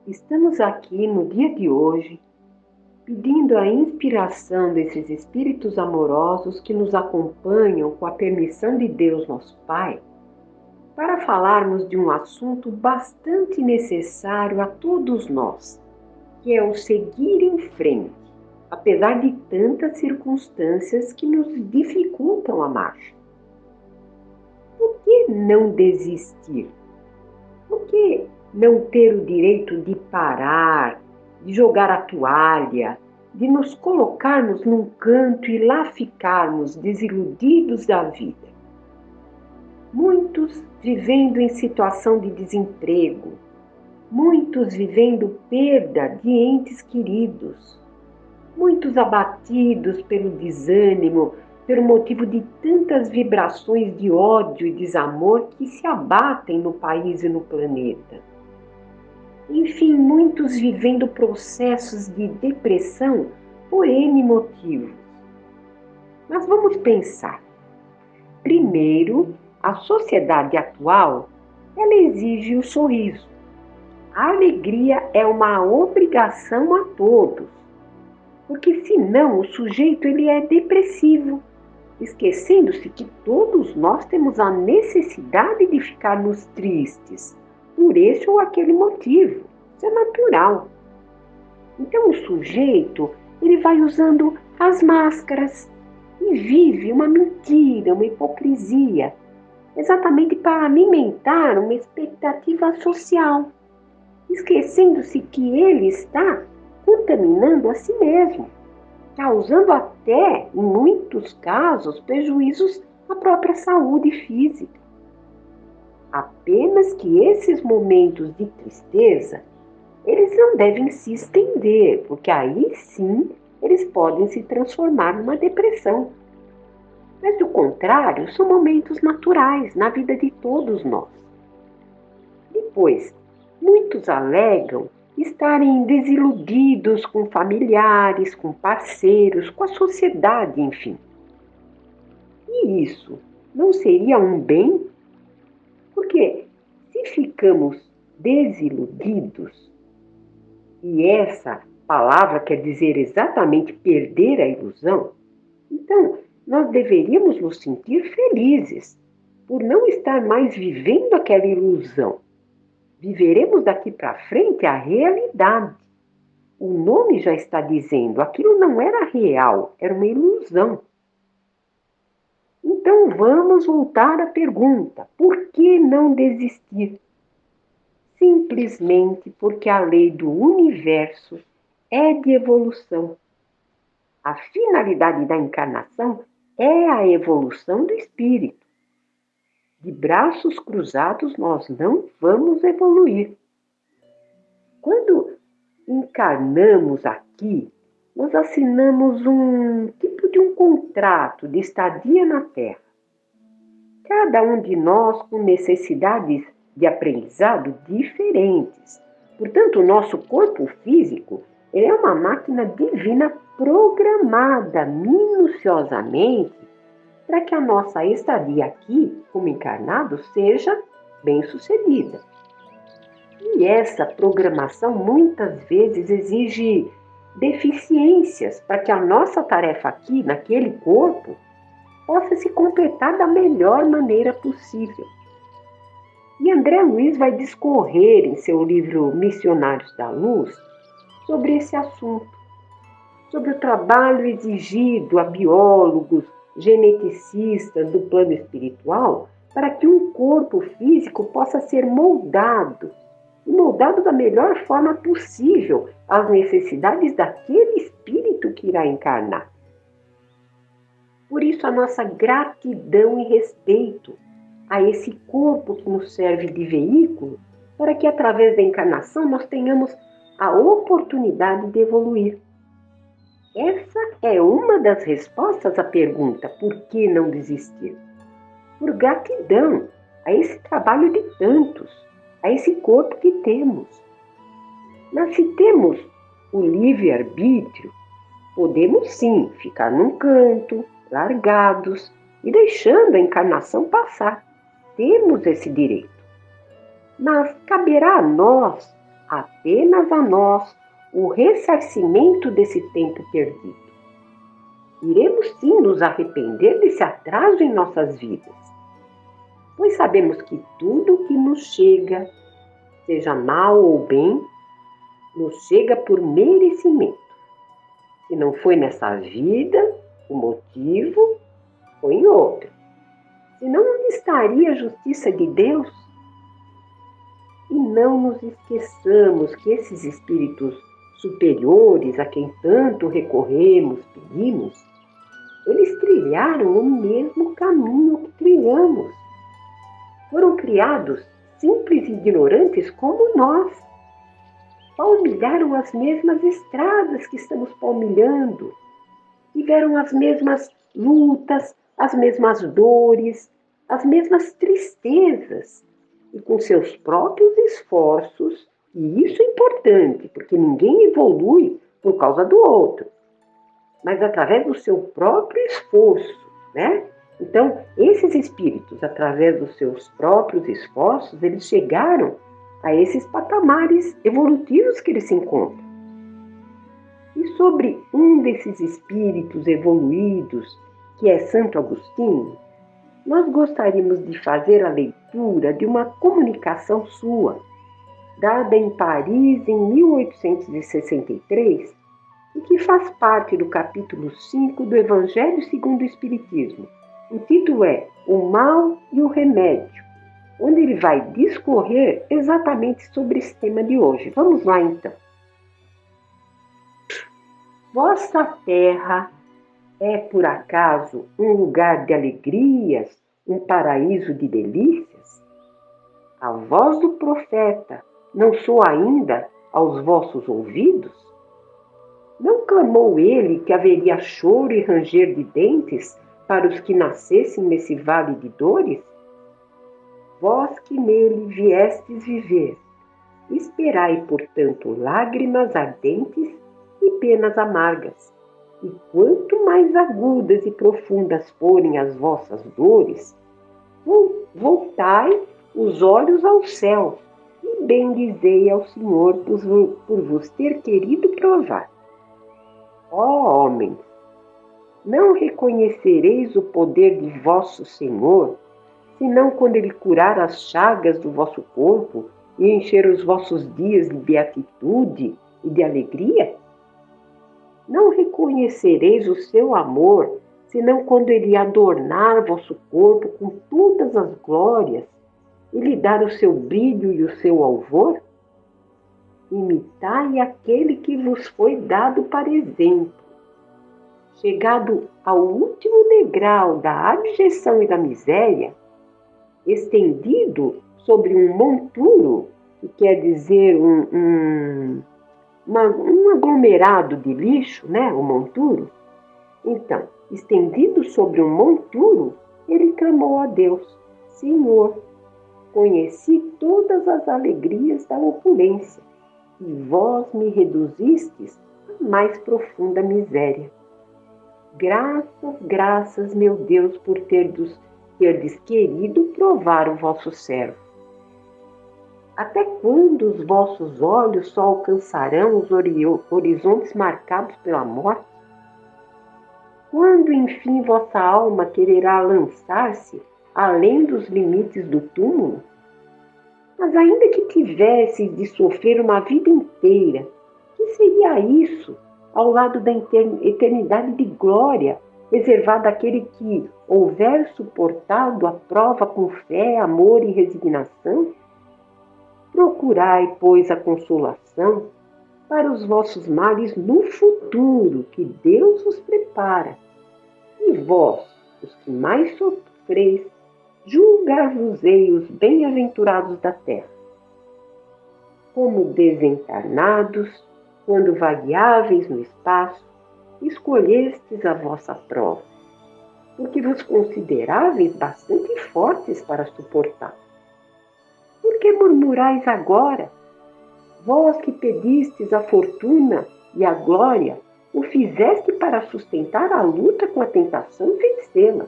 Estamos aqui no dia de hoje pedindo a inspiração desses espíritos amorosos que nos acompanham com a permissão de Deus, nosso Pai, para falarmos de um assunto bastante necessário a todos nós, que é o seguir em frente, apesar de tantas circunstâncias que nos dificultam a marcha. Por que não desistir? Por que não ter o direito de parar, de jogar a toalha, de nos colocarmos num canto e lá ficarmos desiludidos da vida? Muitos vivendo em situação de desemprego, muitos vivendo perda de entes queridos, muitos abatidos pelo desânimo, pelo motivo de tantas vibrações de ódio e desamor que se abatem no país e no planeta. Enfim, muitos vivendo processos de depressão por N motivos. Mas vamos pensar. Primeiro, a sociedade atual, ela exige o sorriso. A alegria é uma obrigação a todos, porque senão o sujeito ele é depressivo, esquecendo-se que todos nós temos a necessidade de ficarmos tristes, por esse ou aquele motivo. Isso é natural. Então o sujeito ele vai usando as máscaras e vive uma mentira, uma hipocrisia, exatamente para alimentar uma expectativa social, esquecendo-se que ele está contaminando a si mesmo, causando até, em muitos casos, prejuízos à própria saúde física. Apenas que esses momentos de tristeza, eles não devem se estender, porque aí sim eles podem se transformar numa depressão. Mas do contrário, são momentos naturais na vida de todos nós. Depois, muitos alegam estarem desiludidos com familiares, com parceiros, com a sociedade, enfim. E isso não seria um bem? Porque se ficamos desiludidos, e essa palavra quer dizer exatamente perder a ilusão, então nós deveríamos nos sentir felizes por não estar mais vivendo aquela ilusão. Viveremos daqui para frente a realidade. O nome já está dizendo, aquilo não era real, era uma ilusão. Então vamos voltar à pergunta, por que não desistir? Simplesmente porque a lei do universo é de evolução. A finalidade da encarnação é a evolução do espírito. De braços cruzados nós não vamos evoluir. Quando encarnamos aqui, nós assinamos um tipo de um contrato de estadia na Terra. Cada um de nós com necessidades de aprendizado diferentes. Portanto, o nosso corpo físico ele é uma máquina divina programada minuciosamente para que a nossa estadia aqui, como encarnado, seja bem-sucedida. E essa programação muitas vezes exige deficiências para que a nossa tarefa aqui, naquele corpo, possa se completar da melhor maneira possível. E André Luiz vai discorrer em seu livro Missionários da Luz sobre esse assunto, sobre o trabalho exigido a biólogos, geneticistas do plano espiritual para que um corpo físico possa ser moldado da melhor forma possível às necessidades daquele espírito que irá encarnar. Por isso a nossa gratidão e respeito a esse corpo que nos serve de veículo para que através da encarnação nós tenhamos a oportunidade de evoluir. Essa é uma das respostas à pergunta por que não desistir? Por gratidão a esse trabalho de tantos, a esse corpo que temos. Mas se temos o livre-arbítrio, podemos sim ficar num canto, largados e deixando a encarnação passar. Temos esse direito. Mas caberá a nós apenas a nós o ressarcimento desse tempo perdido. Iremos sim nos arrepender desse atraso em nossas vidas, pois sabemos que tudo que nos chega, seja mal ou bem, nos chega por merecimento. Se não foi nessa vida, o motivo foi em outra. Senão, onde estaria a justiça de Deus? E não nos esqueçamos que esses espíritos superiores, a quem tanto recorremos, pedimos, eles trilharam o mesmo caminho que trilhamos. Foram criados simples e ignorantes como nós. Palmilharam as mesmas estradas que estamos palmilhando. Tiveram as mesmas lutas, as mesmas dores, as mesmas tristezas. E com seus próprios esforços, e isso é importante, porque ninguém evolui por causa do outro, mas através do seu próprio esforço, né? Então, esses espíritos, através dos seus próprios esforços, eles chegaram a esses patamares evolutivos que eles se encontram. E sobre um desses espíritos evoluídos, que é Santo Agostinho, nós gostaríamos de fazer a leitura de uma comunicação sua, dada em Paris em 1863, e que faz parte do capítulo 5 do Evangelho segundo o Espiritismo. O título é O Mal e o Remédio, onde ele vai discorrer exatamente sobre esse tema de hoje. Vamos lá, então. Vossa terra é, por acaso, um lugar de alegrias, um paraíso de delícias? A voz do profeta não soa ainda aos vossos ouvidos? Não clamou ele que haveria choro e ranger de dentes para os que nascessem nesse vale de dores? Vós que nele viestes viver, esperai, portanto, lágrimas ardentes e penas amargas. E quanto mais agudas e profundas forem as vossas dores, voltai os olhos ao céu e bendizei ao Senhor por vos ter querido provar. Ó homens, não reconhecereis o poder de vosso Senhor, senão quando ele curar as chagas do vosso corpo e encher os vossos dias de beatitude e de alegria? Não reconhecereis o seu amor, senão quando ele adornar vosso corpo com todas as glórias e lhe dar o seu brilho e o seu alvor? Imitai aquele que vos foi dado para exemplo. Chegado ao último degrau da abjeção e da miséria, estendido sobre um monturo, que quer dizer um aglomerado de lixo, né, o monturo. Então, estendido sobre um monturo, ele clamou a Deus: Senhor, conheci todas as alegrias da opulência, e vós me reduzistes à mais profunda miséria. Graças, graças, meu Deus, por terdes querido provar o vosso servo. Até quando os vossos olhos só alcançarão os horizontes marcados pela morte? Quando, enfim, vossa alma quererá lançar-se além dos limites do túmulo? Mas ainda que tivesse de sofrer uma vida inteira, que seria isso ao lado da eternidade de glória reservada àquele que houver suportado a prova com fé, amor e resignação? Procurai, pois, a consolação para os vossos males no futuro que Deus vos prepara. E vós, os que mais sofreis, julgar-vos-ei os bem-aventurados da terra. Como desencarnados, quando vagueáveis no espaço, escolhestes a vossa prova, porque vos consideráveis bastante fortes para suportar. Por que murmurais agora? Vós que pedistes a fortuna e a glória, o fizeste para sustentar a luta com a tentação e vencê-la.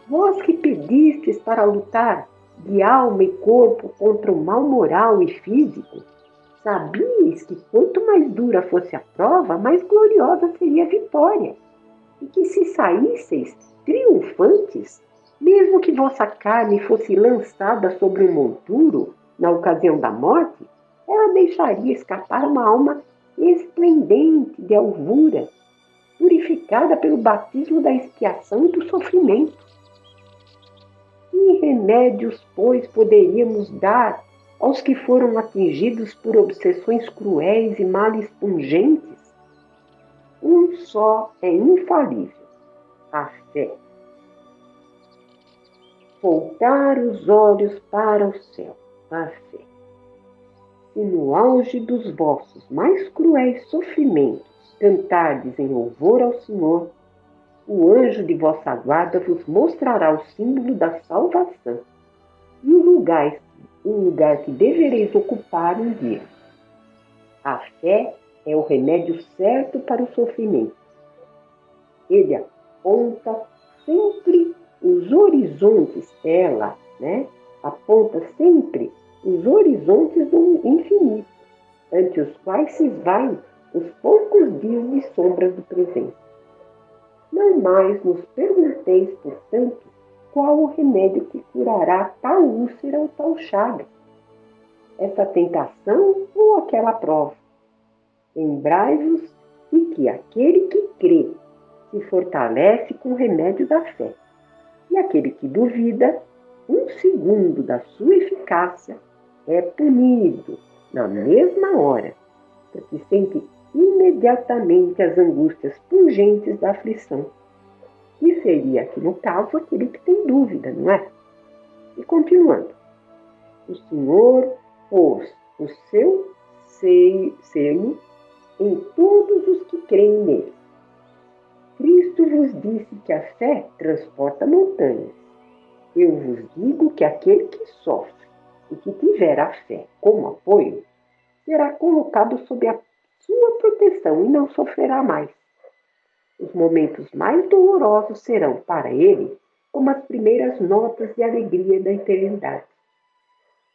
Vós que pedistes para lutar de alma e corpo contra o mal moral e físico, Sabias que quanto mais dura fosse a prova, mais gloriosa seria a vitória, e que se saísseis triunfantes, mesmo que vossa carne fosse lançada sobre um monturo na ocasião da morte, ela deixaria escapar uma alma esplendente de alvura, purificada pelo batismo da expiação e do sofrimento. Que remédios, pois, poderíamos dar aos que foram atingidos por obsessões cruéis e males pungentes? Um só é infalível: a fé. Voltar os olhos para o céu, a fé. Se no auge dos vossos mais cruéis sofrimentos cantardes em louvor ao Senhor, o anjo de vossa guarda vos mostrará o símbolo da salvação e o lugar que devereis ocupar um dia. A fé é o remédio certo para o sofrimento. Ele aponta sempre os horizontes, aponta sempre os horizontes do infinito, ante os quais se esvaem os poucos dias de sombras do presente. Não mais nos pergunteis, portanto, qual o remédio que curará tal úlcera ou tal chaga, essa tentação ou aquela prova. Lembrai-vos de que aquele que crê se fortalece com o remédio da fé, e aquele que duvida, um segundo da sua eficácia, é punido na mesma hora, porque sente imediatamente as angústias pungentes da aflição. E seria aqui, no caso, aquele que tem dúvida, não é? E continuando, o Senhor pôs o seu selo em todos os que creem nele. Cristo vos disse que a fé transporta montanhas. Eu vos digo que aquele que sofre e que tiver a fé como apoio, será colocado sob a sua proteção e não sofrerá mais. Os momentos mais dolorosos serão, para ele, como as primeiras notas de alegria da eternidade.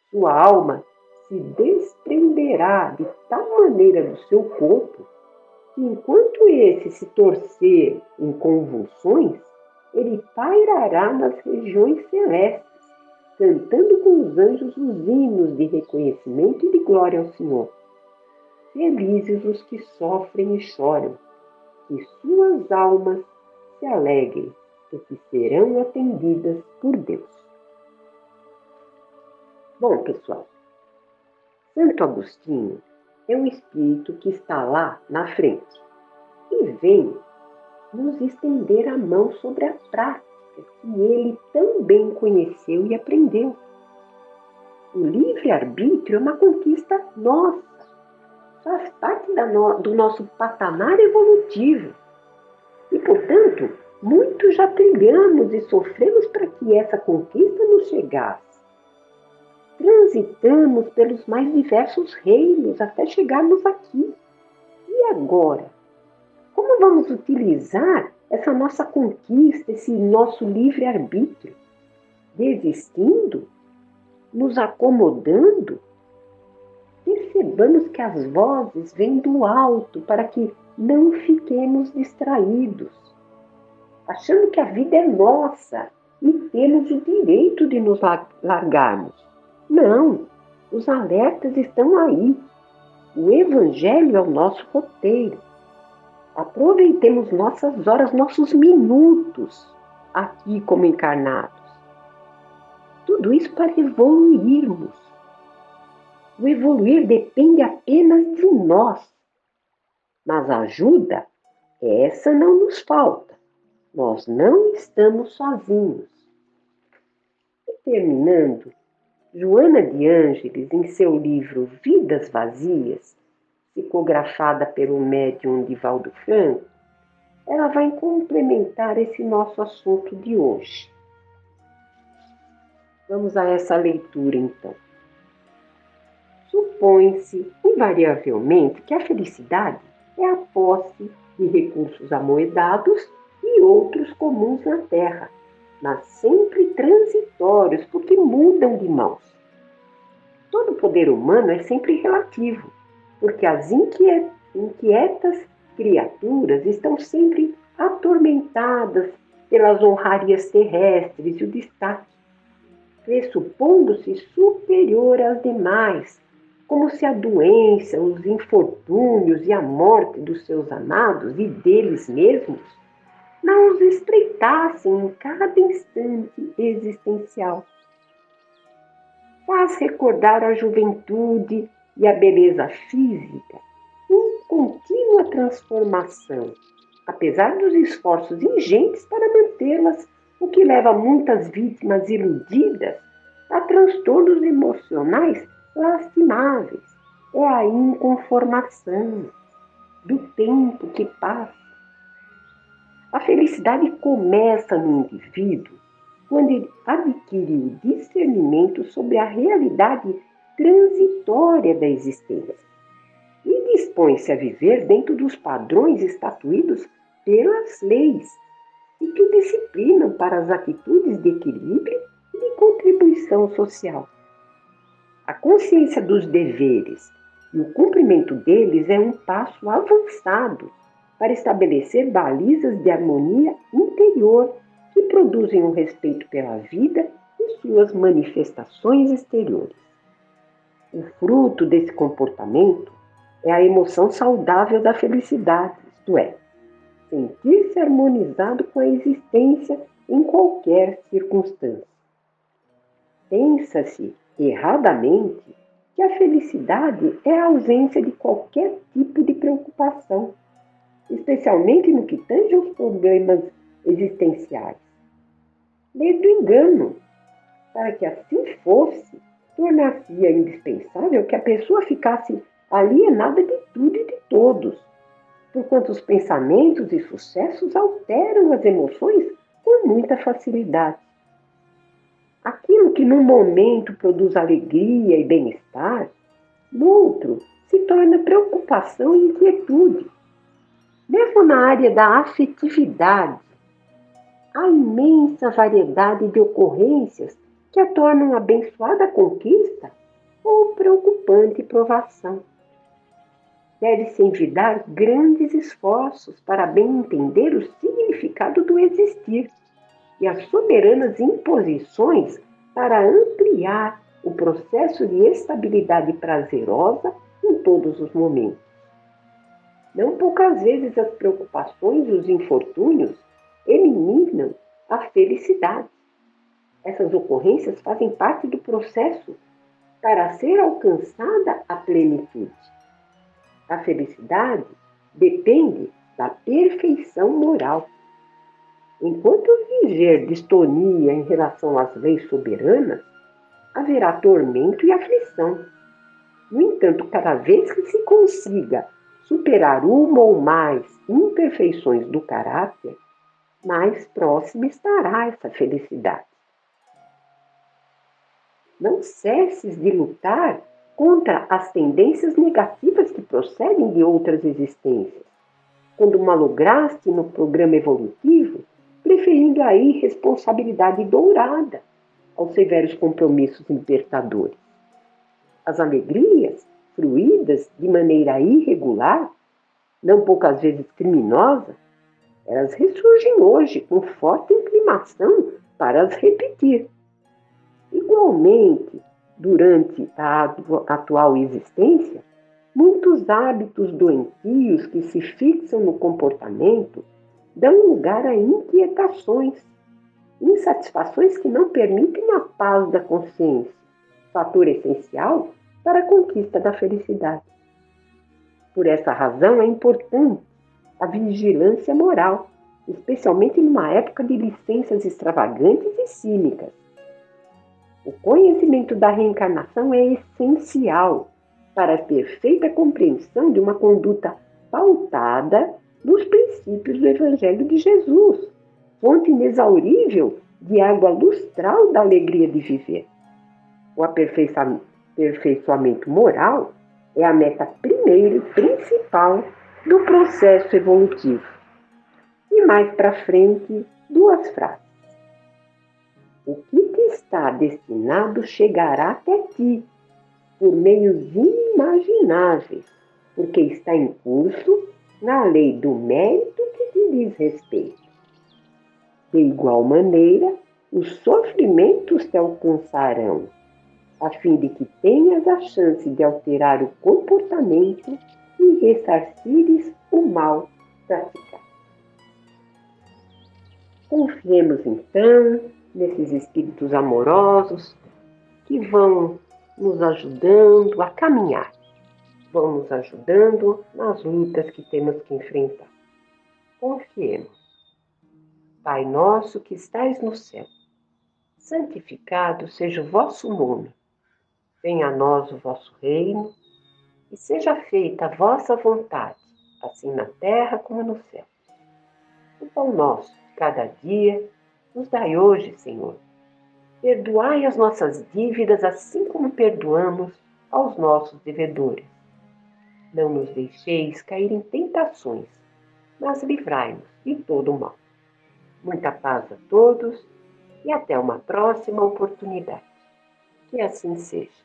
Sua alma se desprenderá de tal maneira do seu corpo que, enquanto esse se torcer em convulsões, ele pairará nas regiões celestes, cantando com os anjos os hinos de reconhecimento e de glória ao Senhor. Felizes os que sofrem e choram, que suas almas se alegrem, porque serão atendidas por Deus. Bom, pessoal, Santo Agostinho é um espírito que está lá na frente e vem nos estender a mão sobre a prática que ele tão bem conheceu e aprendeu. O livre-arbítrio é uma conquista nossa, faz parte do nosso patamar evolutivo. E, portanto, muito já trilhamos e sofremos para que essa conquista nos chegasse. Transitamos pelos mais diversos reinos até chegarmos aqui. E agora? Como vamos utilizar essa nossa conquista, esse nosso livre-arbítrio? Desistindo? Nos acomodando? Percebamos que as vozes vêm do alto para que não fiquemos distraídos, achando que a vida é nossa e temos o direito de nos largarmos. Não, os alertas estão aí. O Evangelho é o nosso roteiro. Aproveitemos nossas horas, nossos minutos aqui como encarnados. Tudo isso para evoluirmos. O evoluir depende apenas de nós. Mas a ajuda, essa não nos falta. Nós não estamos sozinhos. E terminando, Joana de Ângeles, em seu livro Vidas Vazias, psicografada pelo médium Divaldo Franco, ela vai complementar esse nosso assunto de hoje. Vamos a essa leitura, então. Supõe-se, invariavelmente, que a felicidade é a posse de recursos amoedados e outros comuns na Terra, mas sempre transitórios, porque mudam de mãos. todo poder humano é sempre relativo, porque as inquietas criaturas estão sempre atormentadas pelas honrarias terrestres e o destaque, pressupondo-se superior às demais, como se a doença, os infortúnios e a morte dos seus amados e deles mesmos não os espreitassem em cada instante existencial. Faz recordar a juventude e a beleza física em contínua transformação, apesar dos esforços ingentes para mantê-las, o que leva muitas vítimas iludidas a transtornos emocionais lastimáveis. É a inconformação do tempo que passa. A felicidade começa no indivíduo quando ele adquire o discernimento sobre a realidade transitória da existência e dispõe-se a viver dentro dos padrões estatuídos pelas leis e que o disciplinam para as atitudes de equilíbrio e de contribuição social. A consciência dos deveres e o cumprimento deles é um passo avançado para estabelecer balizas de harmonia interior que produzem um respeito pela vida e suas manifestações exteriores. O fruto desse comportamento é a emoção saudável da felicidade, isto é, sentir-se harmonizado com a existência em qualquer circunstância. Pensa-se erradamente que a felicidade é a ausência de qualquer tipo de preocupação, especialmente no que tange aos problemas existenciais. Lei do engano. Para que assim fosse, tornar-se-ia indispensável que a pessoa ficasse alienada de tudo e de todos, porquanto os pensamentos e sucessos alteram as emoções com muita facilidade. Aquilo que num momento produz alegria e bem-estar, no outro se torna preocupação e inquietude. Mesmo na área da afetividade, há imensa variedade de ocorrências que a tornam abençoada conquista ou preocupante provação. Deve-se envidar grandes esforços para bem entender o significado do existir e as soberanas imposições para ampliar o processo de estabilidade prazerosa em todos os momentos. Não poucas vezes as preocupações e os infortúnios eliminam a felicidade. Essas ocorrências fazem parte do processo para ser alcançada a plenitude. A felicidade depende da perfeição moral. Enquanto viger distonia em relação às leis soberanas, haverá tormento e aflição. No entanto, cada vez que se consiga superar uma ou mais imperfeições do caráter, mais próxima estará essa felicidade. Não cesses de lutar contra as tendências negativas que procedem de outras existências, quando malograste no programa evolutivo, preferindo a irresponsabilidade dourada aos severos compromissos libertadores. As alegrias, fruídas de maneira irregular, não poucas vezes criminosa, elas ressurgem hoje com forte inclinação para as repetir. Igualmente, durante a atual existência, muitos hábitos doentios que se fixam no comportamento dão lugar a inquietações, insatisfações que não permitem a paz da consciência, fator essencial para a conquista da felicidade. Por essa razão é importante a vigilância moral, especialmente numa época de licenças extravagantes e cínicas. O conhecimento da reencarnação é essencial para a perfeita compreensão de uma conduta pautada nos princípios do Evangelho de Jesus, fonte inexaurível de água lustral da alegria de viver. O aperfeiçoamento moral é a meta primeira e principal do processo evolutivo. E mais para frente, duas frases. O que te está destinado chegará até ti, por meios inimagináveis, porque está em curso na lei do mérito que te diz respeito. De igual maneira, os sofrimentos te alcançarão, a fim de que tenhas a chance de alterar o comportamento e ressarcires o mal praticado. Confiemos então nesses espíritos amorosos que vão nos ajudando a caminhar, vão nos ajudando nas lutas que temos que enfrentar. Confiemos. Pai nosso que estais no céu, santificado seja o vosso nome. Venha a nós o vosso reino e seja feita a vossa vontade, assim na terra como no céu. O pão nosso de cada dia nos dai hoje, Senhor. Perdoai as nossas dívidas, assim como perdoamos aos nossos devedores. Não nos deixeis cair em tentações, mas livrai-nos de todo o mal. Muita paz a todos e até uma próxima oportunidade. Que assim seja.